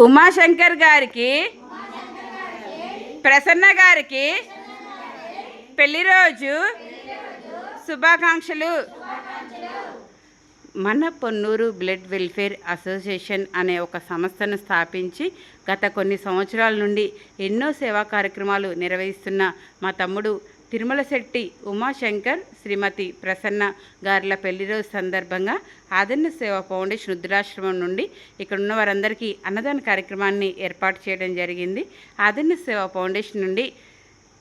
ఉమాశంకర్ గారికి ప్రసన్న గారికి పెళ్లి రోజు శుభాకాంక్షలు. మన పొన్నూరు బ్లడ్ వెల్ఫేర్ అసోసియేషన్ అనే ఒక సంస్థను స్థాపించి గత కొన్ని సంవత్సరాల నుండి ఎన్నో సేవా కార్యక్రమాలు నిర్వహిస్తున్న మా తమ్ముడు తిరుమల శెట్టి ఉమాశంకర్ శ్రీమతి ప్రసన్న గార్ల పెళ్లి రోజు సందర్భంగా ఆదరణ సేవ ఫౌండేషన్ వృద్ధాశ్రమం నుండి ఇక్కడ ఉన్న వారందరికీ అన్నదాన కార్యక్రమాన్ని ఏర్పాటు చేయడం జరిగింది. ఆదరణ సేవ ఫౌండేషన్ నుండి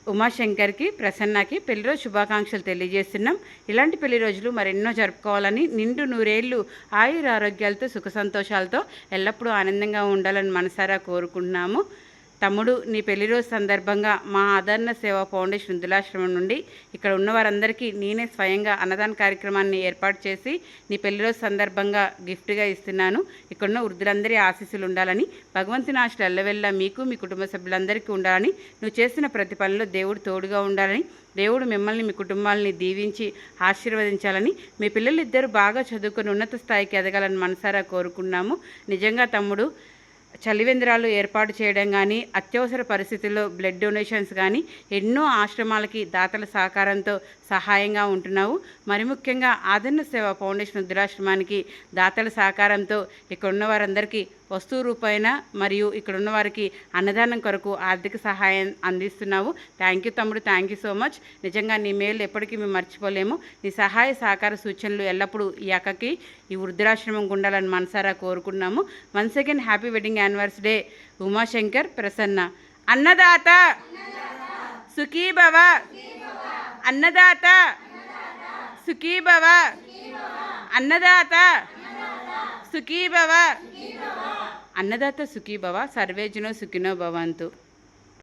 ఉమాశంకర్కి ప్రసన్నకి పెళ్లి రోజు శుభాకాంక్షలు తెలియజేస్తున్నాం. ఇలాంటి పెళ్లి రోజులు మరెన్నో జరుపుకోవాలని, నిండు నూరేళ్లు ఆయుర ఆరోగ్యాలతో సుఖ సంతోషాలతో ఎల్లప్పుడూ ఆనందంగా ఉండాలని మనసారా కోరుకుంటున్నాము. తమ్ముడు, నీ పెళ్లి రోజు సందర్భంగా మా ఆదరణ సేవా ఫౌండేషన్ వృద్ధాశ్రమం నుండి ఇక్కడ ఉన్న వారందరికీ నేనే స్వయంగా అన్నదాన కార్యక్రమాన్ని ఏర్పాటు చేసి నీ పెళ్లి రోజు సందర్భంగా గిఫ్ట్గా ఇస్తున్నాను. ఇక్కడున్న వృద్ధులందరి ఆశీస్సులు ఉండాలని, భగవంతుని ఆశలు ఎల్లవెల్లా మీకు మీ కుటుంబ సభ్యులందరికీ ఉండాలని, నువ్వు చేసిన ప్రతి పనిలో దేవుడు తోడుగా ఉండాలని, దేవుడు మిమ్మల్ని మీ కుటుంబాలని దీవించి ఆశీర్వదించాలని, మీ పిల్లలిద్దరూ బాగా చదువుకొని ఉన్నత స్థాయికి ఎదగాలని మనసారా కోరుకున్నాము. నిజంగా తమ్ముడు, చలివేంద్రాలు ఏర్పాటు చేయడం కానీ, అత్యవసర పరిస్థితుల్లో బ్లడ్ డొనేషన్స్ కానీ ఎన్నో ఆశ్రమాలకి దాతల సహకారంతో సహాయంగా ఉంటున్నావు. మరి ముఖ్యంగా ఆదరణ సేవ ఫౌండేషన్ వృద్ధాశ్రమానికి దాతల సహకారంతో ఇక్కడ ఉన్న వారందరికీ వస్తువు రూపాయన మరియు ఇక్కడ ఉన్న వారికి అన్నదానం కొరకు ఆర్థిక సహాయం అందిస్తున్నావు. థ్యాంక్ యూ తమ్ముడు, థ్యాంక్ యూ సో మచ్. నిజంగా నీ మేలు ఎప్పటికీ మేము మర్చిపోలేము. నీ సహాయ సహకార సూచనలు ఎల్లప్పుడూ ఈ అక్కకి, ఈ వృద్ధాశ్రమం ఉండాలని మనసారా కోరుకున్నాము. Once again happy wedding anniversary Umashankar Prasanna. అన్నదాత సుఖీభవ, అన్నదాత సుఖీభవ, అన్నదాత సుఖీభవ, అన్నదాత సుఖీభవ, సర్వేజనో సుఖినో భవంతు.